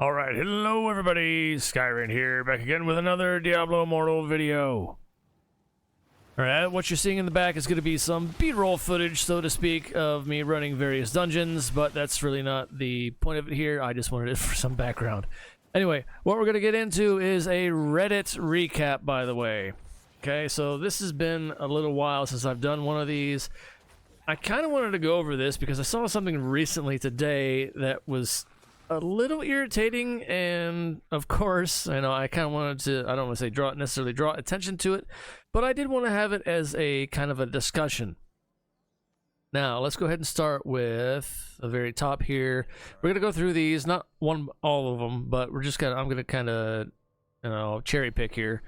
Alright, hello everybody, Skyrain here, back again with another Diablo Immortal video. Alright, what you're seeing in the back is going to be some B-roll footage, so to speak, of me running various dungeons, but that's really not the point of it here. I just wanted it for some background. Anyway, what we're going to get into is a Reddit recap, by the way. Okay, so this has been a little while since I've done one of these. I kind of wanted to go over this because I saw something recently today that was a little irritating, and of course, I know I kind of wanted to, I don't want to say necessarily draw attention to it, but I did want to have it as a kind of a discussion. Now, let's go ahead and start with the very top here. We're going to go through these, not all of them, but I'm going to kind of, cherry pick here.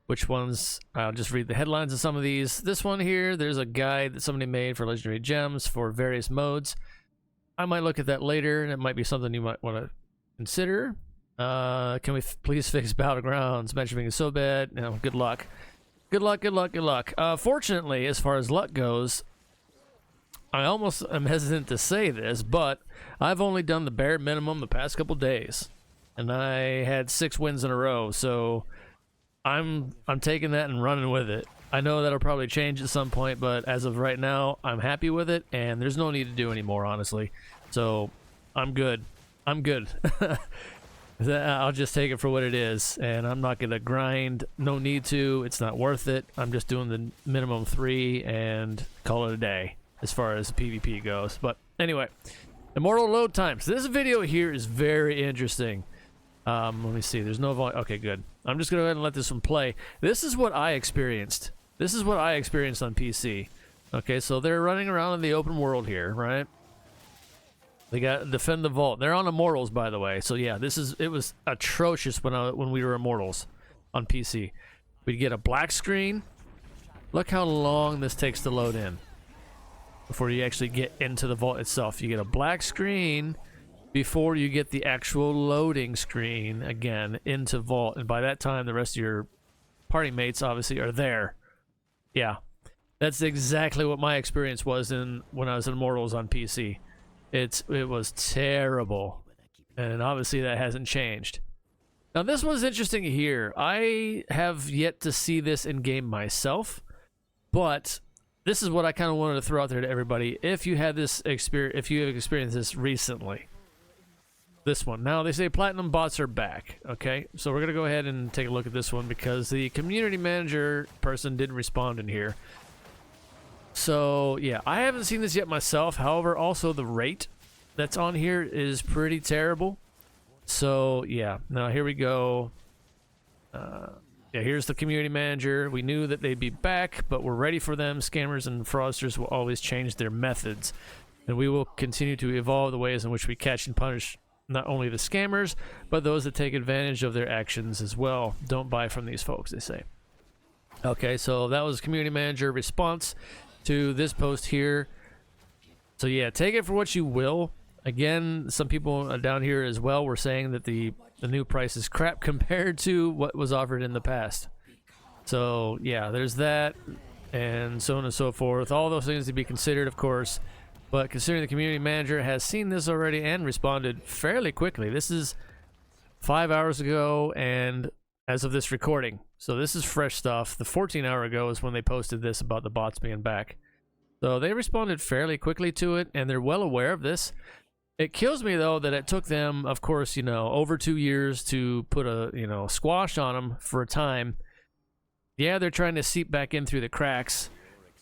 Which ones, I'll just read the headlines of some of these. This one here, there's a guide that somebody made for legendary gems for various modes. I might look at that later, and it might be something you might want to consider. Can we please fix Battlegrounds? Matchmaking is so bad. No, good luck. Good luck, good luck, good luck. Fortunately, as far as luck goes, I almost am hesitant to say this, but I've only done the bare minimum the past couple days. And I had 6 wins in a row, so I'm taking that and running with it. I know that'll probably change at some point, but as of right now, I'm happy with it, and there's no need to do any more, honestly. So, I'm good. I'm good. I'll just take it for what it is, and I'm not going to grind. No need to. It's not worth it. I'm just doing the minimum 3 and call it a day as far as PvP goes. But anyway, Immortal load times. This video here is very interesting. Let me see. There's no volume. Okay, good. I'm just going to go ahead and let this one play. This is what I experienced. This is what I experienced on PC. Okay, so they're running around in the open world here, right? They got Defend the Vault. They're on Immortals, by the way. So yeah, it was atrocious when we were Immortals on PC. We'd get a black screen. Look how long this takes to load in before you actually get into the vault itself. You get a black screen before you get the actual loading screen again into vault, and by that time the rest of your party mates obviously are there. Yeah, that's exactly what my experience was when I was in Immortals on PC. It was terrible, and obviously that hasn't changed. Now this one's interesting here. I have yet to see this in game myself, but this is what I kind of wanted to throw out there to everybody. If you had this experience, if you have experienced this recently. This one. Now, they say platinum bots are back. Okay, so we're going to go ahead and take a look at this one because the community manager person didn't respond in here. So, yeah, I haven't seen this yet myself. However, also the rate that's on here is pretty terrible. So, yeah. Now, here we go. Yeah, here's the community manager. We knew that they'd be back, but we're ready for them. Scammers and fraudsters will always change their methods. And we will continue to evolve the ways in which we catch and punish not only the scammers, but those that take advantage of their actions as well. Don't buy from these folks, they say. Okay, so that was community manager response to this post here. So yeah, take it for what you will. Again, some people down here as well were saying that the new price is crap compared to what was offered in the past. So yeah, there's that, and so on and so forth. All those things to be considered, of course. But considering the community manager has seen this already and responded fairly quickly. This is 5 hours ago, and as of this recording. So this is fresh stuff. The 14-hour ago is when they posted this about the bots being back. So they responded fairly quickly to it, and they're well aware of this. It kills me, though, that it took them, of course, over 2 years to put a, squash on them for a time. Yeah, they're trying to seep back in through the cracks,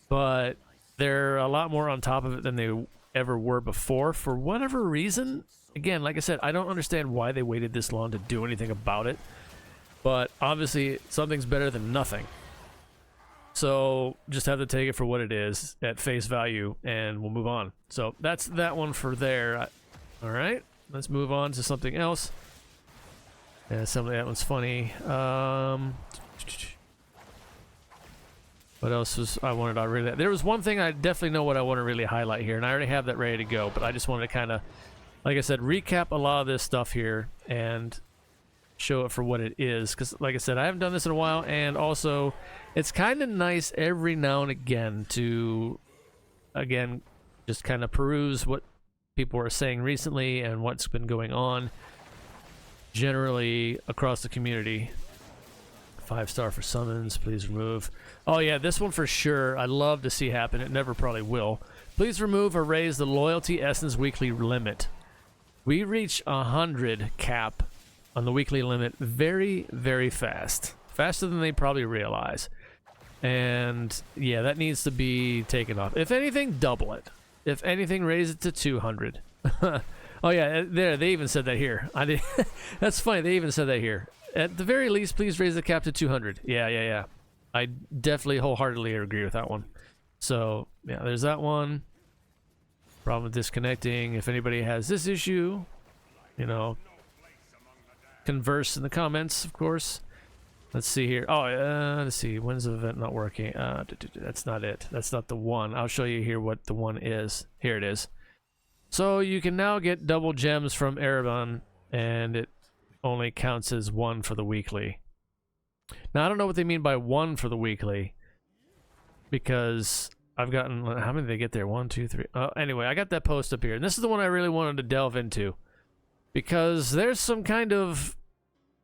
but they're a lot more on top of it than they ever were before for whatever reason. Again, like I said, I don't understand why they waited this long to do anything about it. But obviously, something's better than nothing. So just have to take it for what it is at face value, and we'll move on. So that's that one for there. All right, let's move on to something else. Yeah, that one's funny. What else was I wanted to really... There was one thing I definitely know what I want to really highlight here, and I already have that ready to go, but I just wanted to kind of, like I said, recap a lot of this stuff here and show it for what it is. Because, like I said, I haven't done this in a while, and also, it's kind of nice every now and again to, again, just kind of peruse what people are saying recently and what's been going on. generally across the community. 5-star for summons, please remove. Oh yeah, this one for sure I'd love to see happen. It never probably will. Please remove or raise the loyalty essence weekly limit. We reach 100 cap on the weekly limit very, very fast. Faster than they probably realize. And yeah, that needs to be taken off. If anything, double it. If anything, raise it to 200. Oh yeah, there, they even said that here. I did. That's funny, they even said that here. At the very least, please raise the cap to 200. Yeah. I definitely wholeheartedly agree with that one. So, yeah, there's that one. Problem with disconnecting. If anybody has this issue, you know, converse in the comments, of course. Let's see here. Oh, let's see. When's the event not working? That's not it. That's not the one. I'll show you here what the one is. Here it is. So you can now get double gems from Erebon, and it only counts as 1 for the weekly. Now, I don't know what they mean by 1 for the weekly, because I've gotten... How many did they get there? 1, 2, 3... anyway, I got that post up here, and this is the one I really wanted to delve into, because there's some kind of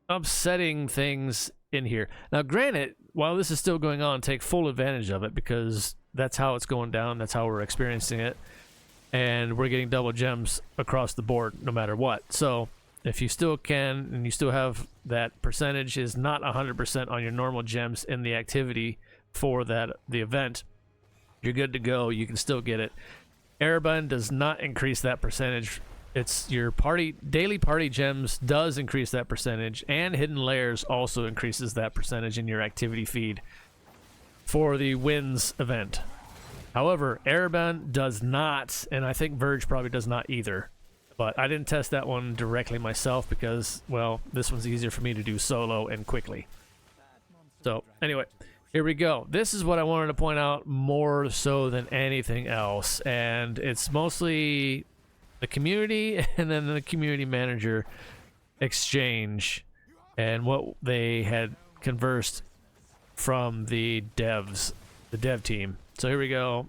upsetting things in here. Now, granted, while this is still going on, take full advantage of it, because that's how it's going down, that's how we're experiencing it, and we're getting double gems across the board no matter what. So if you still can, and you still have that percentage is not 100% on your normal gems in the activity for the event, you're good to go. You can still get it. Erebon does not increase that percentage. It's your daily party gems does increase that percentage, and hidden layers also increases that percentage in your activity feed for the wins event. However, Erebon does not, and I think Verge probably does not either. But I didn't test that one directly myself because, well, this one's easier for me to do solo and quickly. So, anyway, here we go. This is what I wanted to point out more so than anything else. And it's mostly the community and then the community manager exchange and what they had conversed from the devs, the dev team. So here we go.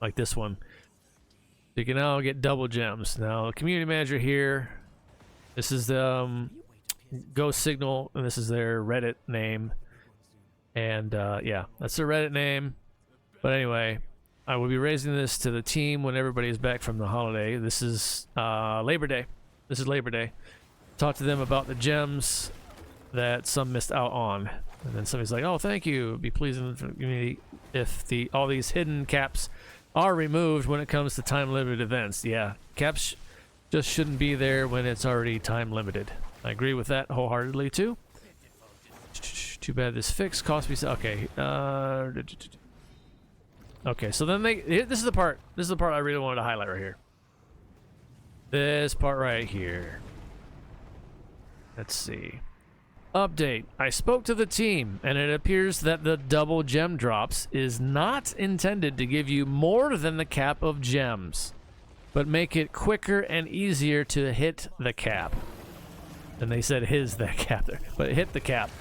Like this one. You can now get double gems. Now, community manager here. This is the Ghost Signal, and this is their Reddit name. And yeah, that's their Reddit name. But anyway, I will be raising this to the team when everybody is back from the holiday. This is Labor Day. This is Labor Day. Talk to them about the gems that some missed out on. And then somebody's like, "Oh, thank you. It'd be pleasing for the community if all these hidden caps are removed when it comes to time-limited events." Yeah, caps just shouldn't be there when it's already time-limited. I agree with that wholeheartedly, too. Too bad this fix cost me... Okay. Okay, so then this is the part I really wanted to highlight right here. This part right here. Let's see. Update. I spoke to the team, and it appears that the double gem drops is not intended to give you more than the cap of gems, but make it quicker and easier to hit the cap. And they said the cap there, but hit the cap.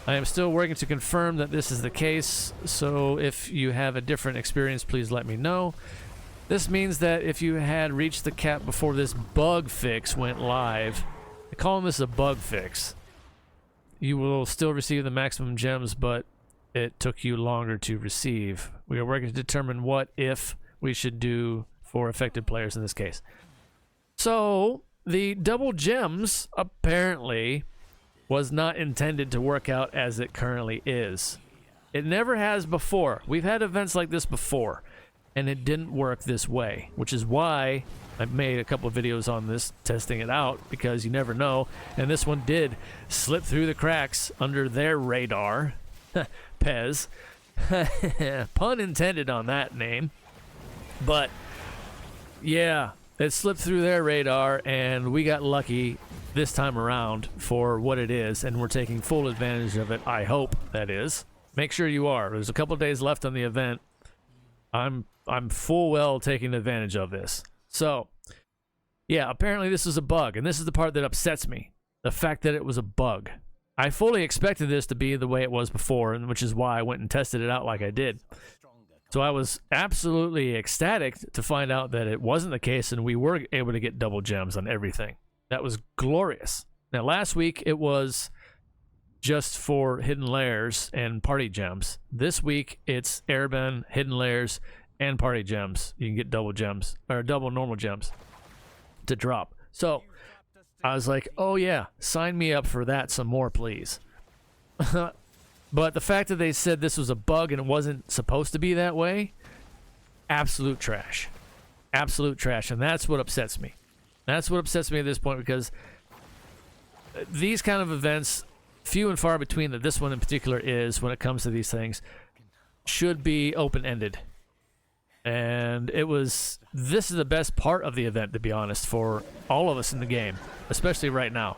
I am still working to confirm that this is the case, so if you have a different experience, please let me know. This means that if you had reached the cap before this bug fix went live, I call this a bug fix, you will still receive the maximum gems, but it took you longer to receive. We are working to determine what if we should do for affected players in this case. So, the double gems apparently was not intended to work out as it currently is. It never has before. We've had events like this before, and it didn't work this way, which is why I've made a couple of videos on this, testing it out, because you never know. And this one did slip through the cracks under their radar. Pez. Pun intended on that name. But, yeah, it slipped through their radar, and we got lucky this time around for what it is, and we're taking full advantage of it. I hope, that is. Make sure you are. There's a couple of days left on the event. I'm full well taking advantage of this. So, yeah, apparently this is a bug, and this is the part that upsets me. The fact that it was a bug. I fully expected this to be the way it was before, and which is why I went and tested it out like I did. So I was absolutely ecstatic to find out that it wasn't the case and we were able to get double gems on everything. That was glorious. Now, last week it was just for hidden layers and party gems. This week it's airbend, hidden layers, and party gems. You can get double gems, or double normal gems to drop. So I was like, oh yeah, sign me up for that some more, please. But the fact that they said this was a bug and it wasn't supposed to be that way, absolute trash. Absolute trash. And that's what upsets me. That's what upsets me at this point, because these kind of events, few and far between that this one in particular is when it comes to these things, should be open-ended. And this is the best part of the event, to be honest, for all of us in the game, especially right now.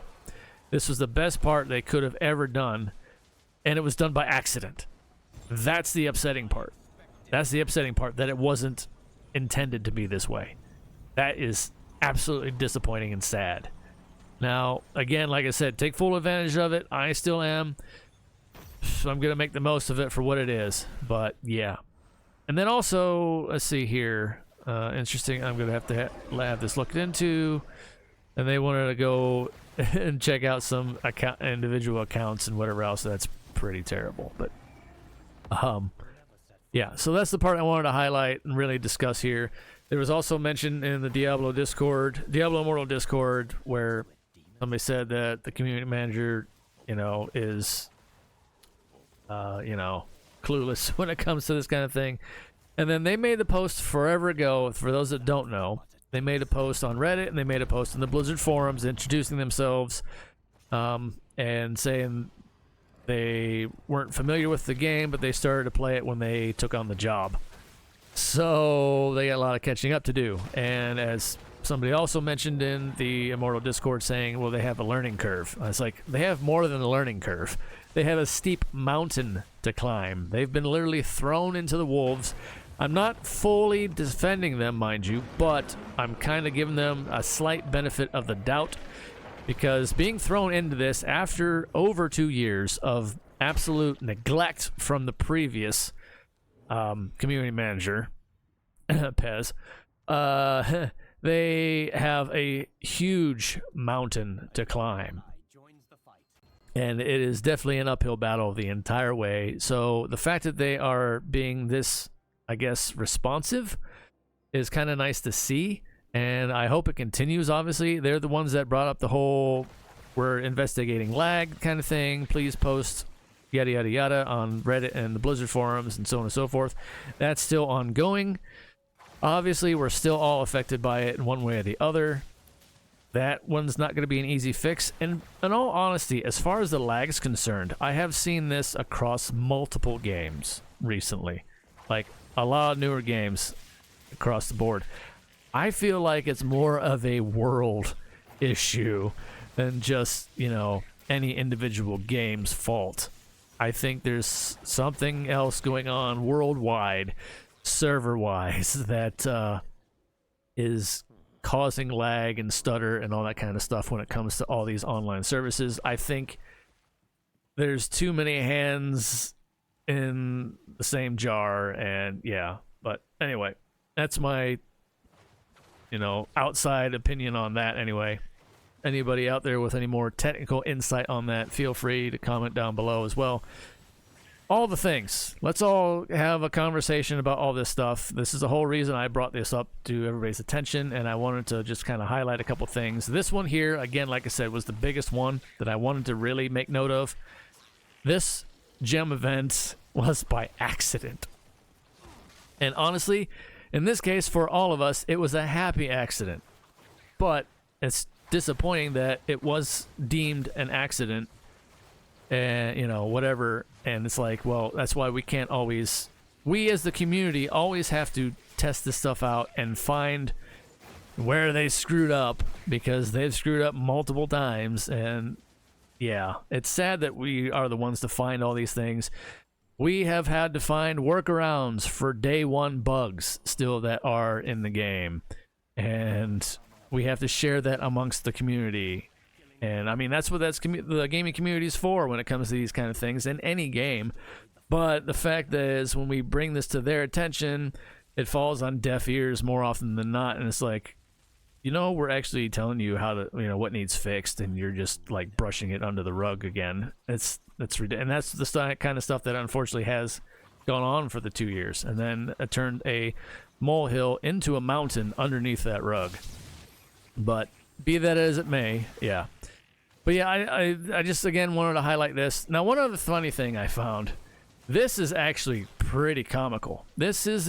This was the best part they could have ever done, and it was done by accident. That's the upsetting part. That's the upsetting part, that it wasn't intended to be this way. That is absolutely disappointing and sad. Now, again, like I said, take full advantage of it. I still am. So I'm going to make the most of it for what it is. But, yeah. And then also, let's see here. Interesting. I'm going to have this looked into. And they wanted to go and check out some individual accounts and whatever else. That's pretty terrible. But, yeah. So that's the part I wanted to highlight and really discuss here. There was also mention in the Diablo Immortal Discord, where somebody said that the community manager, is, clueless when it comes to this kind of thing. And then they made the post forever ago. For those that don't know, they made a post on Reddit and they made a post in the Blizzard forums introducing themselves, and saying they weren't familiar with the game, but they started to play it when they took on the job. So they got a lot of catching up to do. And as somebody also mentioned in the Immortal Discord, saying, well, they have a learning curve. I was like, they have more than a learning curve. They have a steep mountain to climb. They've been literally thrown into the wolves. I'm not fully defending them, mind you, but I'm kind of giving them a slight benefit of the doubt, because being thrown into this after over 2 years of absolute neglect from the previous community manager, Pez, they have a huge mountain to climb. And it is definitely an uphill battle the entire way. So the fact that they are being this, I guess, responsive is kind of nice to see. And I hope it continues, obviously. They're the ones that brought up the whole, we're investigating lag kind of thing. Please post yada, yada, yada on Reddit and the Blizzard forums and so on and so forth. That's still ongoing. Obviously, we're still all affected by it in one way or the other. That one's not going to be an easy fix. And in all honesty, as far as the lag is concerned, I have seen this across multiple games recently. Like a lot of newer games across the board. I feel like it's more of a world issue than just, any individual game's fault. I think there's something else going on worldwide, server-wise, that is causing lag and stutter and all that kind of stuff when it comes to all these online services. I think there's too many hands in the same jar, and yeah. But anyway, that's my, outside opinion on that anyway. Anybody out there with any more technical insight on that, feel free to comment down below as well. All the things. Let's all have a conversation about all this stuff. This is the whole reason I brought this up to everybody's attention, and I wanted to just kind of highlight a couple things. This one here, again, like I said, was the biggest one that I wanted to really make note of. This gem event was by accident. And honestly, in this case, for all of us, it was a happy accident. But it's disappointing that it was deemed an accident, and whatever. And it's like, well, that's why we can't always, we as the community always have to test this stuff out and find where they screwed up, because they've screwed up multiple times. And yeah, it's sad that we are the ones to find all these things. We have had to find workarounds for day one bugs still that are in the game, and we have to share that amongst the community. And I mean, that's what the gaming community is for when it comes to these kind of things in any game. But the fact is, when we bring this to their attention, it falls on deaf ears more often than not, and it's like, you know, we're actually telling you how to, you know, what needs fixed, and you're just like brushing it under the rug again. That's ridiculous, and that's the kind of stuff that unfortunately has gone on for the 2 years, and then it turned a molehill into a mountain underneath that rug. But be that as it may, yeah. But yeah, I just again wanted to highlight this. Now, one other funny thing I found. This is actually pretty comical. This is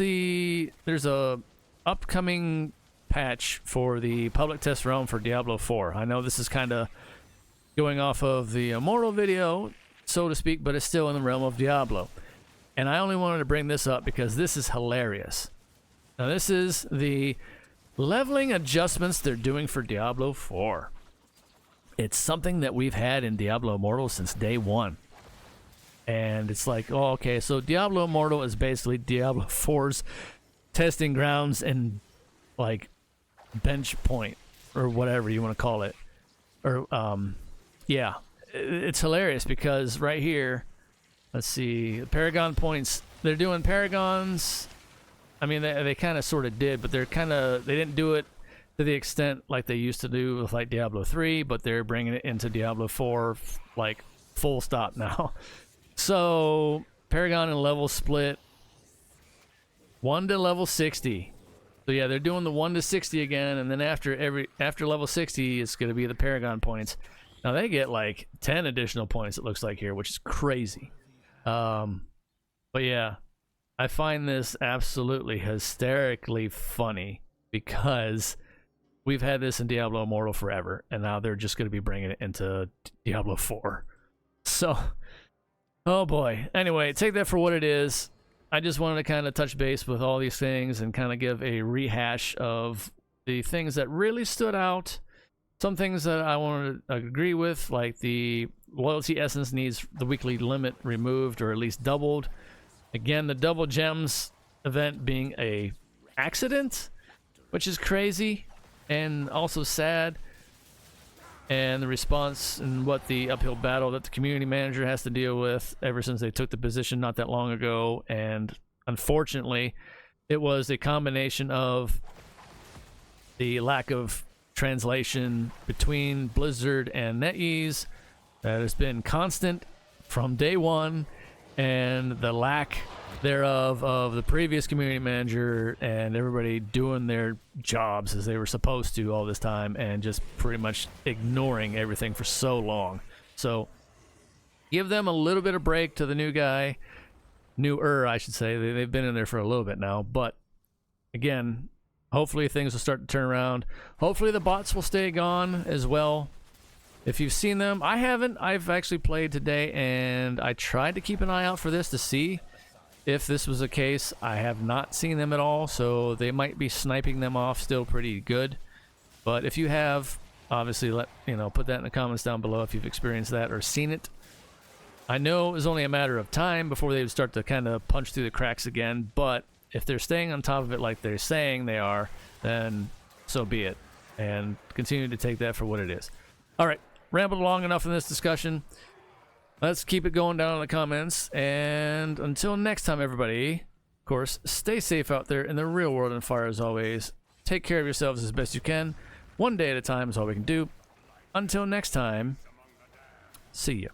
there's a upcoming patch for the public test realm for Diablo 4. I know this is kind of going off of the Immortal video, so to speak, but it's still in the realm of Diablo. And I only wanted to bring this up because this is hilarious. Now, this is the leveling adjustments they're doing for Diablo 4. It's something that we've had in Diablo Immortal since day one. And it's like, oh, okay, so Diablo Immortal is basically Diablo 4's testing grounds and, like, bench point, or whatever you want to call it. Or, yeah. It's hilarious because right here, let's see, Paragon points, they're doing Paragons. I mean, they kind of sort of did, but they didn't do it to the extent like they used to do with, like, Diablo 3, but they're bringing it into Diablo 4, like, full stop now. So, Paragon and level split 1 to level 60. So yeah, they're doing the 1 to 60 again, and then after level 60, it's going to be the Paragon points. Now they get like 10 additional points, it looks like here, which is crazy. But yeah, I find this absolutely hysterically funny because we've had this in Diablo Immortal forever, and now they're just going to be bringing it into Diablo 4. So... oh boy. Anyway, take that for what it is. I just wanted to kind of touch base with all these things and kind of give a rehash of the things that really stood out. Some things that I wanted to agree with, like the loyalty essence needs the weekly limit removed or at least doubled. Again, the double gems event being a accident, which is crazy and also sad. And the response and what the uphill battle that the community manager has to deal with ever since they took the position not that long ago. And unfortunately, it was a combination of the lack of translation between Blizzard and NetEase that has been constant from day one, and the lack thereof of the previous community manager and everybody doing their jobs as they were supposed to all this time and just pretty much ignoring everything for so long. So give them a little bit of break to the new guy, newer I should say. They've been in there for a little bit now, but again, hopefully things will start to turn around. Hopefully the bots will stay gone as well. If you've seen them, I haven't. I've actually played today and I tried to keep an eye out for this to see if this was the case. I have not seen them at all, so they might be sniping them off still pretty good. But if you have, obviously put that in the comments down below if you've experienced that or seen it. I know it was only a matter of time before they would start to kind of punch through the cracks again, but if they're staying on top of it like they're saying they are, then so be it. And continue to take that for what it is. All right, rambled long enough in this discussion. Let's keep it going down in the comments, and until next time, everybody, of course, stay safe out there in the real world and fire as always. Take care of yourselves as best you can. One day at a time is all we can do. Until next time, see ya.